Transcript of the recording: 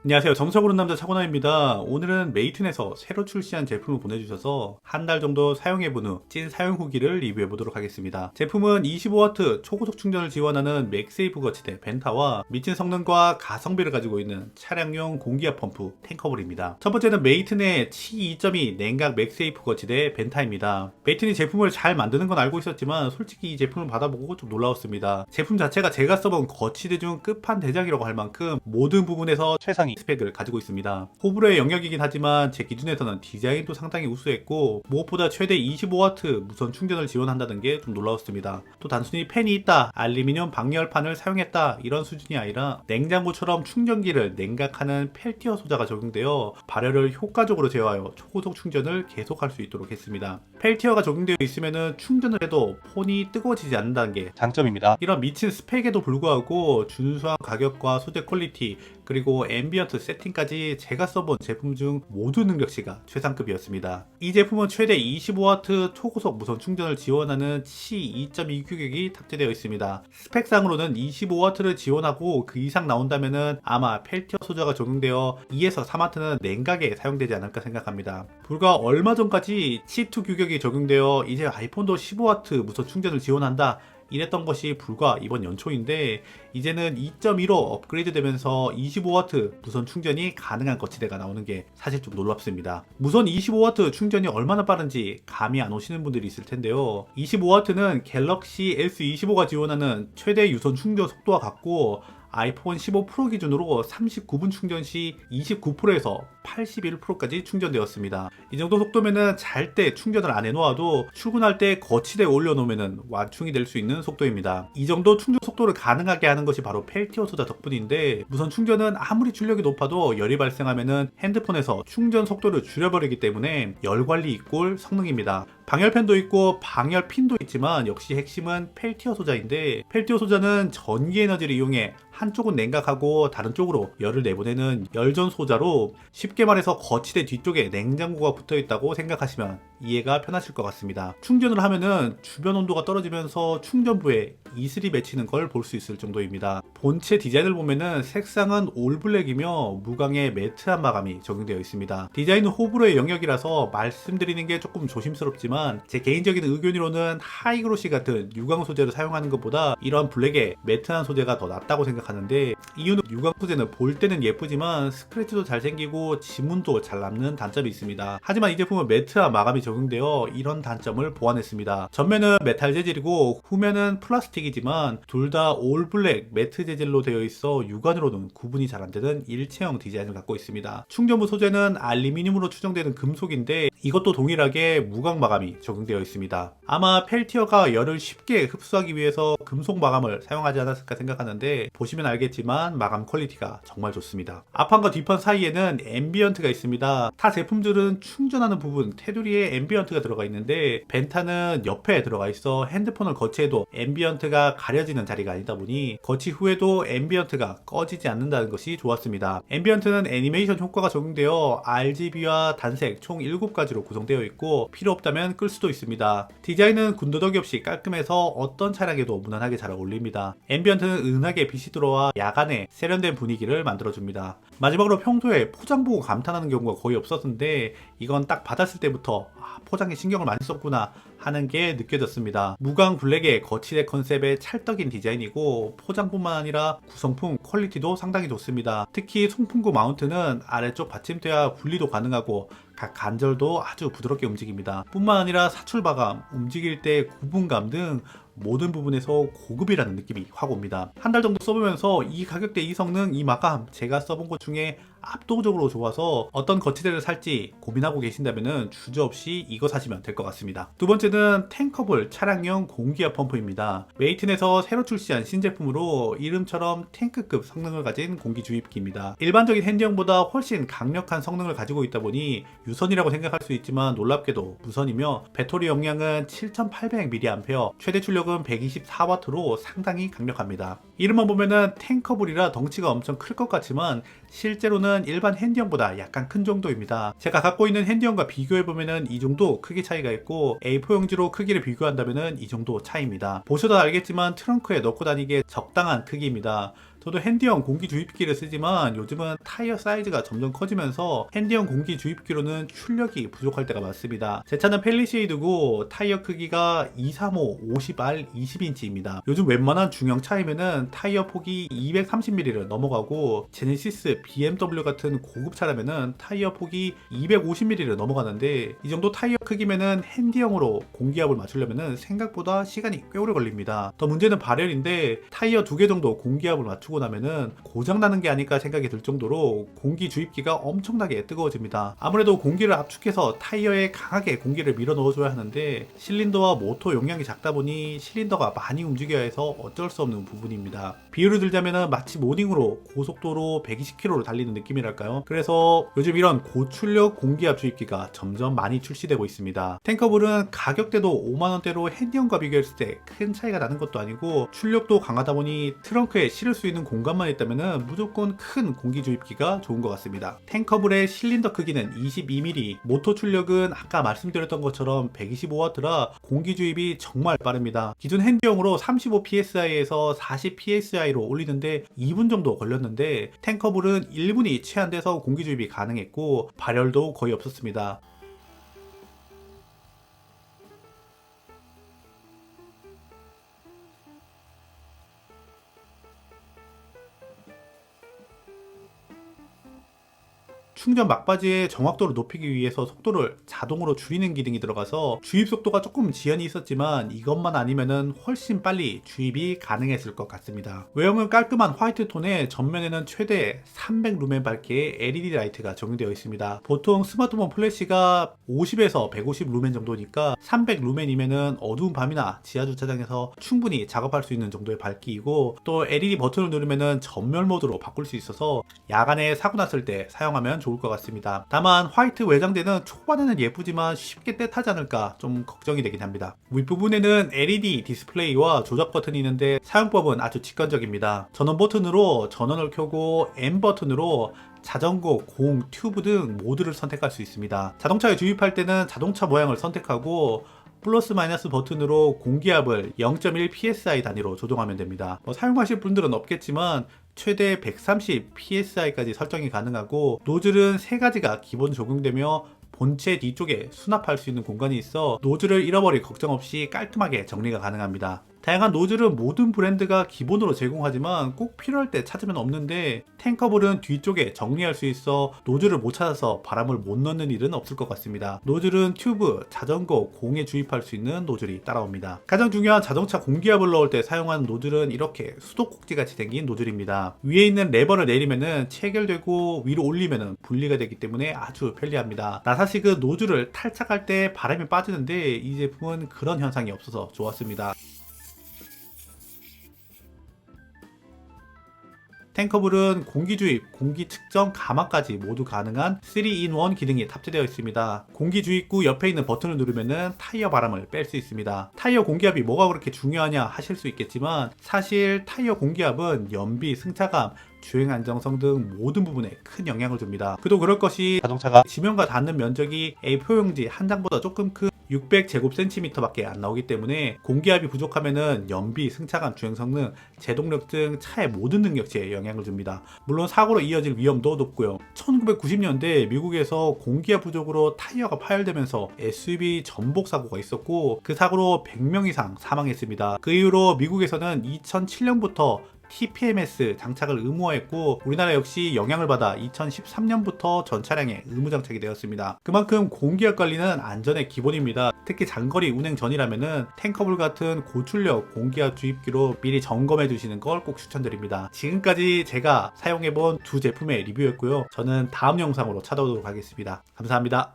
안녕하세요. 정석으로 남자 차고남입니다. 오늘은 메이튼에서 새로 출시한 제품을 보내주셔서 한 달 정도 사용해본 후 찐 사용 후기를 리뷰해보도록 하겠습니다. 제품은 25W 초고속 충전을 지원하는 맥세이프 거치대 벤타와 미친 성능과 가성비를 가지고 있는 차량용 공기압 펌프 탱커블입니다. 첫 번째는 메이튼의 치 2.2 냉각 맥세이프 거치대 벤타입니다. 메이튼이 제품을 잘 만드는 건 알고 있었지만 솔직히 이 제품을 받아보고 좀 놀라웠습니다. 제품 자체가 제가 써본 거치대 중 끝판대장이라고 할 만큼 모든 부분에서 최상위 스펙을 가지고 있습니다. 호불호의 영역이긴 하지만 제 기준에서는 디자인도 상당히 우수했고 무엇보다 최대 25W 무선 충전을 지원한다는 게 좀 놀라웠습니다. 또 단순히 팬이 있다, 알루미늄 방열판을 사용했다 이런 수준이 아니라 냉장고처럼 충전기를 냉각하는 펠티어 소자가 적용되어 발열을 효과적으로 제어하여 초고속 충전을 계속할 수 있도록 했습니다. 펠티어가 적용되어 있으면 충전을 해도 폰이 뜨거워지지 않는다는 게 장점입니다. 이런 미친 스펙에도 불구하고 준수한 가격과 소재 퀄리티 그리고 앰비언트 세팅까지 제가 써본 제품 중 모든 능력치가 최상급이었습니다. 이 제품은 최대 25W 초고속 무선 충전을 지원하는 치 2.2 규격이 탑재되어 있습니다. 스펙상으로는 25W를 지원하고 그 이상 나온다면 아마 펠티어 소자가 적용되어 2에서 3W는 냉각에 사용되지 않을까 생각합니다. 불과 얼마 전까지 치2 규격이 적용되어 이제 아이폰도 15W 무선 충전을 지원한다 이랬던 것이 불과 이번 연초인데 이제는 2.2로 업그레이드 되면서 25W 무선 충전이 가능한 거치대가 나오는 게 사실 좀 놀랍습니다. 무선 25W 충전이 얼마나 빠른지 감이 안 오시는 분들이 있을 텐데요. 25W는 갤럭시 S25가 지원하는 최대 유선 충전 속도와 같고 아이폰 15 프로 기준으로 39분 충전 시 29%에서 81%까지 충전되었습니다. 이 정도 속도면은 잘 때 충전을 안 해놓아도 출근할 때 거치대에 올려놓으면 완충이 될 수 있는 속도입니다. 이 정도 충전 속도를 가능하게 하는 것이 바로 펠티어 소자 덕분인데 무선 충전은 아무리 출력이 높아도 열이 발생하면은 핸드폰에서 충전 속도를 줄여버리기 때문에 열 관리 이꼴 성능입니다. 방열팬도 있고 방열핀도 있지만 역시 핵심은 펠티어 소자인데 펠티어 소자는 전기 에너지를 이용해 한쪽은 냉각하고 다른 쪽으로 열을 내보내는 열전 소자로 쉽게 말해서 거치대 뒤쪽에 냉장고가 붙어 있다고 생각하시면 이해가 편하실 것 같습니다. 충전을 하면은 주변 온도가 떨어지면서 충전부에 이슬이 맺히는 걸 볼 수 있을 정도입니다. 본체 디자인을 보면은 색상은 올블랙이며 무광의 매트한 마감이 적용되어 있습니다. 디자인은 호불호의 영역이라서 말씀드리는 게 조금 조심스럽지만 제 개인적인 의견으로는 하이그로시 같은 유광 소재를 사용하는 것보다 이러한 블랙의 매트한 소재가 더 낫다고 생각하는데 이유는 유광 소재는 볼 때는 예쁘지만 스크래치도 잘 생기고 지문도 잘 남는 단점이 있습니다. 하지만 이 제품은 매트한 마감이 적용되어 이런 단점을 보완했습니다. 전면은 메탈 재질이고 후면은 플라스틱이지만 둘 다 올블랙 매트 재질로 되어 있어 육안으로는 구분이 잘 안되는 일체형 디자인을 갖고 있습니다. 충전부 소재는 알루미늄으로 추정되는 금속인데 이것도 동일하게 무광 마감이 적용되어 있습니다. 아마 펠티어가 열을 쉽게 흡수하기 위해서 금속 마감을 사용하지 않았을까 생각하는데 보시면 알겠지만 마감 퀄리티가 정말 좋습니다. 앞판과 뒷판 사이에는 앰비언트가 있습니다. 타 제품들은 충전하는 부분 테두리에 앰비언트가 들어가 있는데 벤타는 옆에 들어가 있어 핸드폰을 거치해도 앰비언트가 가려지는 자리가 아니다 보니 거치 후에도 앰비언트가 꺼지지 않는다는 것이 좋았습니다. 앰비언트는 애니메이션 효과가 적용되어 RGB와 단색 총 7가지로 구성되어 있고 필요 없다면 끌 수도 있습니다. 디자인은 군더더기 없이 깔끔해서 어떤 차량에도 무난하게 잘 어울립니다. 앰비언트는 은하게 빛이 들어와 야간에 세련된 분위기를 만들어줍니다. 마지막으로 평소에 포장 보고 감탄하는 경우가 거의 없었는데 이건 딱 받았을 때부터 포장에 신경을 많이 썼구나 하는 게 느껴졌습니다. 무광 블랙의 거치대 컨셉의 찰떡인 디자인이고 포장뿐만 아니라 구성품 퀄리티도 상당히 좋습니다. 특히 송풍구 마운트는 아래쪽 받침대와 분리도 가능하고 각 관절도 아주 부드럽게 움직입니다. 뿐만 아니라 사출 마감, 움직일 때 구분감 등 모든 부분에서 고급이라는 느낌이 확 옵니다. 한 달 정도 써보면서 이 가격대, 이 성능, 이 마감 제가 써본 것 중에 압도적으로 좋아서 어떤 거치대를 살지 고민하고 계신다면 주저없이 이거 사시면 될 것 같습니다. 두 번째는 탱커블 차량용 공기압 펌프입니다. 메이튼에서 새로 출시한 신제품으로 이름처럼 탱크급 성능을 가진 공기 주입기입니다. 일반적인 핸디형보다 훨씬 강력한 성능을 가지고 있다 보니 유선이라고 생각할 수 있지만 놀랍게도 무선이며 배터리 용량은 7800mAh, 최대 출력은 124W로 상당히 강력합니다. 이름만 보면은 탱커블이라 덩치가 엄청 클 것 같지만 실제로는 일반 핸디형보다 약간 큰 정도입니다. 제가 갖고 있는 핸디형과 비교해보면은 이 정도 크기 차이가 있고 A4 용지로 크기를 비교한다면은 이 정도 차이입니다. 보셔도 알겠지만 트렁크에 넣고 다니기에 적당한 크기입니다. 저도 핸디형 공기 주입기를 쓰지만 요즘은 타이어 사이즈가 점점 커지면서 핸디형 공기 주입기로는 출력이 부족할 때가 많습니다. 제 차는 펠리세이드고 타이어 크기가 235 50R 20인치입니다. 요즘 웬만한 중형 차이면은 타이어 폭이 230mm를 넘어가고 제네시스, BMW 같은 고급 차라면은 타이어 폭이 250mm를 넘어가는데 이 정도 타이어 크기면은 핸디형으로 공기압을 맞추려면은 생각보다 시간이 꽤 오래 걸립니다. 더 문제는 발열인데 타이어 2개 정도 공기압을 맞추고 나면은 고장나는 게 아닐까 생각이 들 정도로 공기 주입기가 엄청나게 뜨거워집니다. 아무래도 공기를 압축해서 타이어에 강하게 공기를 밀어 넣어줘야 하는데 실린더와 모터 용량이 작다 보니 실린더가 많이 움직여야 해서 어쩔 수 없는 부분입니다. 비유를 들자면은 마치 모닝으로 고속도로 120km로 달리는 느낌이랄까요? 그래서 요즘 이런 고출력 공기압 주입기가 점점 많이 출시되고 있습니다. 탱커블은 가격대도 5만원대로 핸디형과 비교했을 때 큰 차이가 나는 것도 아니고 출력도 강하다 보니 트렁크에 실을 수 있는 공간만 있다면 무조건 큰 공기 주입기가 좋은 것 같습니다. 탱커블의 실린더 크기는 22mm, 모터 출력은 아까 말씀드렸던 것처럼 125W라 공기 주입이 정말 빠릅니다. 기존 핸디형으로 35psi에서 40psi로 올리는데 2분 정도 걸렸는데 탱커블은 1분이 채 안 돼서 공기 주입이 가능했고 발열도 거의 없었습니다. 충전 막바지에 정확도를 높이기 위해서 속도를 자동으로 줄이는 기능이 들어가서 주입 속도가 조금 지연이 있었지만 이것만 아니면은 훨씬 빨리 주입이 가능했을 것 같습니다. 외형은 깔끔한 화이트 톤에 전면에는 최대 300루멘 밝기의 LED 라이트가 적용되어 있습니다. 보통 스마트폰 플래시가 50에서 150루멘 정도니까 300루멘이면은 어두운 밤이나 지하주차장에서 충분히 작업할 수 있는 정도의 밝기이고 또 LED 버튼을 누르면은 전멸 모드로 바꿀 수 있어서 야간에 사고 났을 때 사용하면 좋을 것 같습니다. 다만 화이트 외장재는 초반에는 예쁘지만 쉽게 때타지 않을까 좀 걱정이 되긴 합니다. 윗부분에는 LED 디스플레이와 조작 버튼이 있는데 사용법은 아주 직관적입니다. 전원 버튼으로 전원을 켜고 M 버튼으로 자전거, 공, 튜브 등 모드를 선택할 수 있습니다. 자동차에 주입할 때는 자동차 모양을 선택하고 플러스 마이너스 버튼으로 공기압을 0.1psi 단위로 조정하면 됩니다. 사용하실 분들은 없겠지만 최대 130psi까지 설정이 가능하고 노즐은 3가지가 기본 적용되며 본체 뒤쪽에 수납할 수 있는 공간이 있어 노즐을 잃어버릴 걱정 없이 깔끔하게 정리가 가능합니다. 다양한 노즐은 모든 브랜드가 기본으로 제공하지만 꼭 필요할 때 찾으면 없는데 탱커블은 뒤쪽에 정리할 수 있어 노즐을 못 찾아서 바람을 못 넣는 일은 없을 것 같습니다. 노즐은 튜브, 자전거, 공에 주입할 수 있는 노즐이 따라옵니다. 가장 중요한 자동차 공기압을 넣을 때 사용하는 노즐은 이렇게 수도꼭지 같이 생긴 노즐입니다. 위에 있는 레버를 내리면은 체결되고 위로 올리면은 분리가 되기 때문에 아주 편리합니다. 나사식은 노즐을 탈착할 때 바람이 빠지는데 이 제품은 그런 현상이 없어서 좋았습니다. 탱커블은 공기 주입, 공기 측정, 감압까지 모두 가능한 3-in-1 기능이 탑재되어 있습니다. 공기 주입구 옆에 있는 버튼을 누르면 타이어 바람을 뺄 수 있습니다. 타이어 공기압이 뭐가 그렇게 중요하냐 하실 수 있겠지만 사실 타이어 공기압은 연비, 승차감, 주행 안정성 등 모든 부분에 큰 영향을 줍니다. 그도 그럴 것이 자동차가 지면과 닿는 면적이 A4용지 한 장보다 조금 큰 600제곱cm 밖에 안 나오기 때문에 공기압이 부족하면은 연비, 승차감, 주행 성능, 제동력 등 차의 모든 능력치에 영향을 줍니다. 물론 사고로 이어질 위험도 높고요. 1990년대 미국에서 공기압 부족으로 타이어가 파열되면서 SUV 전복 사고가 있었고 그 사고로 100명 이상 사망했습니다. 그 이후로 미국에서는 2007년부터 TPMS 장착을 의무화했고 우리나라 역시 영향을 받아 2013년부터 전 차량에 의무 장착이 되었습니다. 그만큼 공기압 관리는 안전의 기본입니다. 특히 장거리 운행 전이라면은 탱커블 같은 고출력 공기압 주입기로 미리 점검해 주시는 걸 꼭 추천드립니다. 지금까지 제가 사용해본 두 제품의 리뷰였고요. 저는 다음 영상으로 찾아오도록 하겠습니다. 감사합니다.